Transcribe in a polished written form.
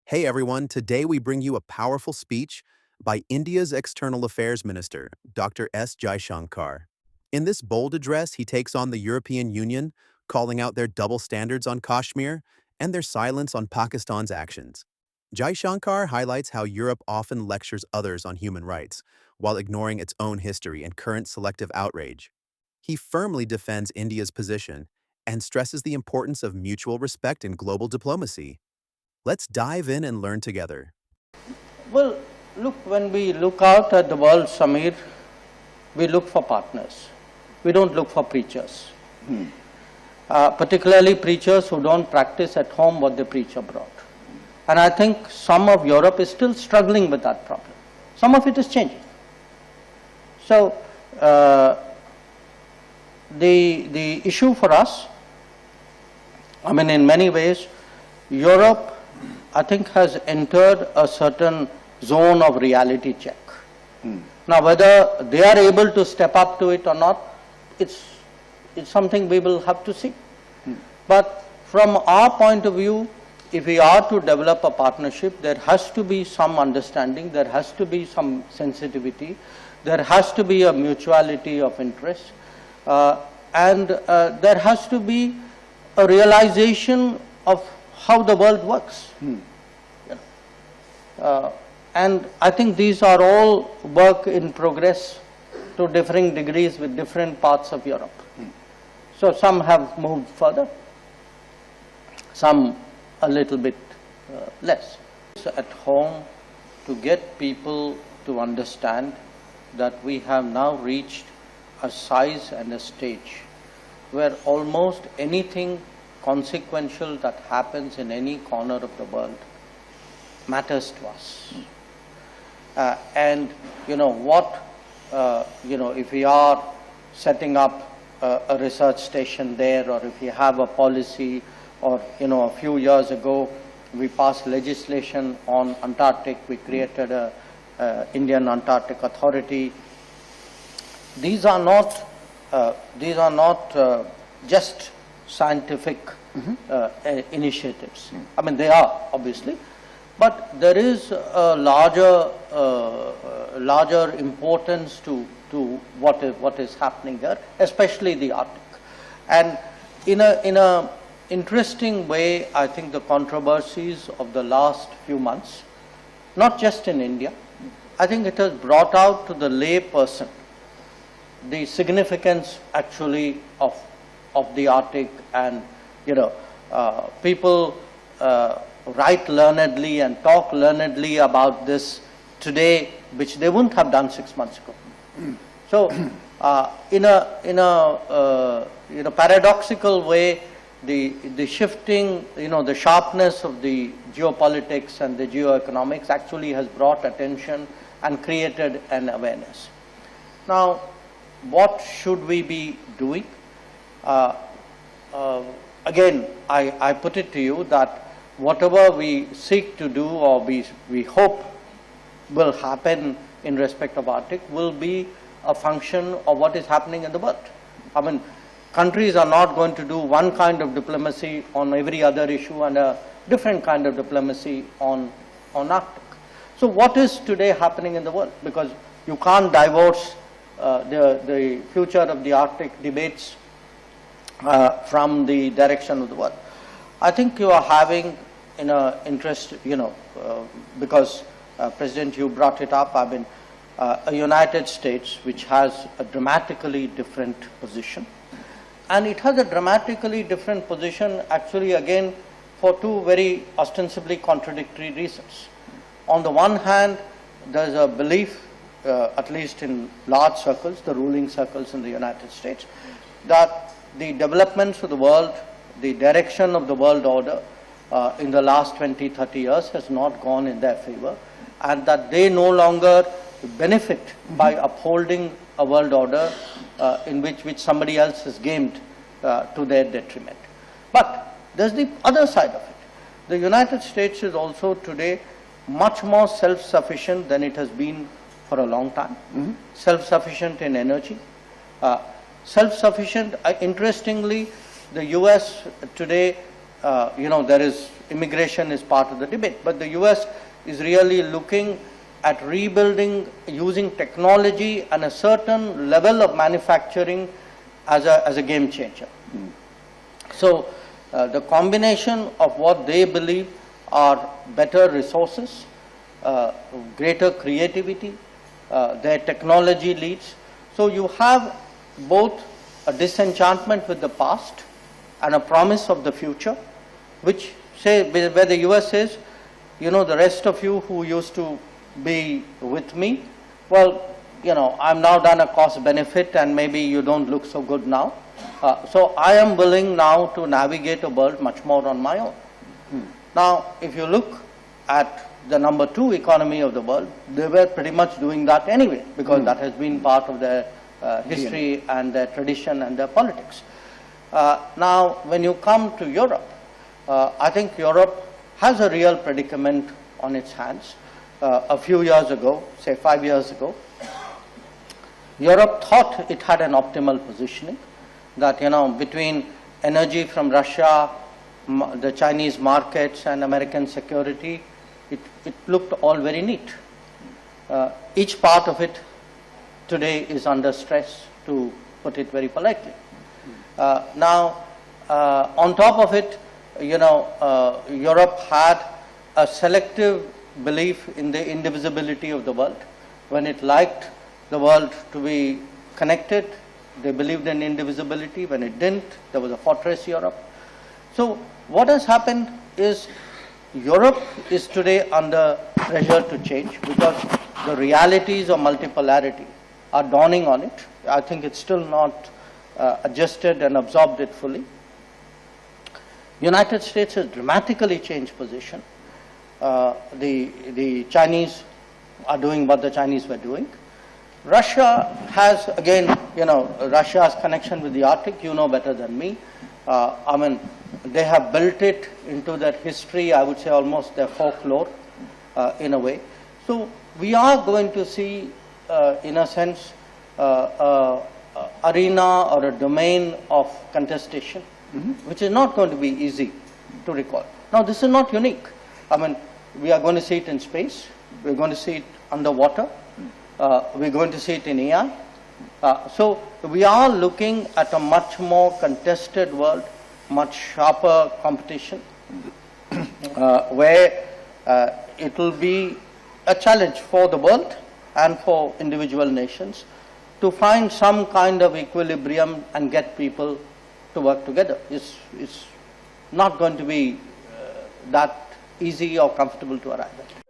Hey everyone, today we bring you a powerful speech by India's External Affairs Minister, Dr. S. Jaishankar. In this bold address, he takes on the European Union, calling out their double standards on Kashmir and their silence on Pakistan's actions. Jaishankar highlights how Europe often lectures others on human rights, while ignoring its own history and current selective outrage. He firmly defends India's position and stresses the importance of mutual respect in global diplomacy. Let's dive in and learn together. Well, look, when we look out at the world, Samir, we look for partners. We don't look for preachers. Particularly preachers who don't practice at home what they preach abroad. And I think some of Europe is still struggling with that problem. Some of it is changing. So, the issue for us, I mean, in many ways, Europe, I think, has entered a certain zone of reality check. Now, whether they are able to step up to it or not, it's something we will have to see. But from our point of view, if we are to develop a partnership, there has to be some understanding, there has to be some sensitivity, there has to be a mutuality of interest, and there has to be a realization of how the world works. And I think these are all work in progress to differing degrees with different parts of Europe. So some have moved further, some a little bit less. So at home, to get people to understand that we have now reached a size and a stage where almost anything consequential that happens in any corner of the world matters to us. And if we are setting up a research station there, or if we have a policy, or a few years ago we passed legislation on Antarctic, we created a Indian Antarctic Authority. These are not just scientific initiatives. I mean, they are obviously, but there is a larger importance to what is happening here, especially the Arctic. And in a interesting way, I think the controversies of the last few months, not just in India, I think it has brought out to the lay person the significance actually of the Arctic, and people write learnedly and talk learnedly about this today, which they wouldn't have done 6 months ago. So, in a paradoxical way, the shifting, the sharpness of the geopolitics and the geoeconomics actually has brought attention and created an awareness. Now, what should we be doing? Again, I put it to you that whatever we seek to do, or we hope will happen in respect of Arctic, will be a function of what is happening in the world. I mean, countries are not going to do one kind of diplomacy on every other issue and a different kind of diplomacy on Arctic. So what is today happening in the world? Because you can't divorce the future of the Arctic debates from the direction of the world. I think you are having in a interest, because President, you brought it up, I mean, a United States which has a dramatically different position. And it has a dramatically different position actually again for two very ostensibly contradictory reasons. On the one hand, there is a belief, at least in large circles, the ruling circles in the United States, that the developments of the world, the direction of the world order in the last 20, 30 years has not gone in their favor, and that they no longer benefit by upholding a world order in which somebody else has gamed to their detriment. But there's the other side of it. The United States is also today much more self-sufficient than it has been for a long time. Self-sufficient in energy, self-sufficient, interestingly, the US today there is immigration is part of the debate, but the US is really looking at rebuilding using technology and a certain level of manufacturing as a game changer. So the combination of what they believe are better resources, greater creativity, their technology leads. So you have both a disenchantment with the past and a promise of the future, which say where the US says, the rest of you who used to be with me, well, I'm now done a cost benefit and maybe you don't look so good now. So I am willing now to navigate a world much more on my own. Now, if you look at the number 2 economy of the world, they were pretty much doing that anyway, because that has been part of their history and their tradition and their politics. Now, when you come to Europe, I think Europe has a real predicament on its hands. A few years ago, say 5 years ago, Europe thought it had an optimal positioning, that between energy from Russia, the Chinese markets and American security, it looked all very neat. Each part of it today is under stress, to put it very politely. Now, on top of it, Europe had a selective belief in the indivisibility of the world. When it liked the world to be connected, they believed in indivisibility. When it didn't, there was a fortress Europe. So what has happened is Europe is today under pressure to change, because the realities of multipolarity are dawning on it. I think it's still not adjusted and absorbed it fully. United States has dramatically changed position. The Chinese are doing what the Chinese were doing. Russia has, again, Russia's connection with the Arctic, better than me. They have built it into their history, I would say almost their folklore, in a way. So we are going to see, in a sense, arena or a domain of contestation, which is not going to be easy to recall. Now, this is not unique. We are going to see it in space. We're going to see it underwater. We're going to see it in AI. So we are looking at a much more contested world, much sharper competition, where it will be a challenge for the world and for individual nations to find some kind of equilibrium and get people to work together. It's not going to be that easy or comfortable to arrive at.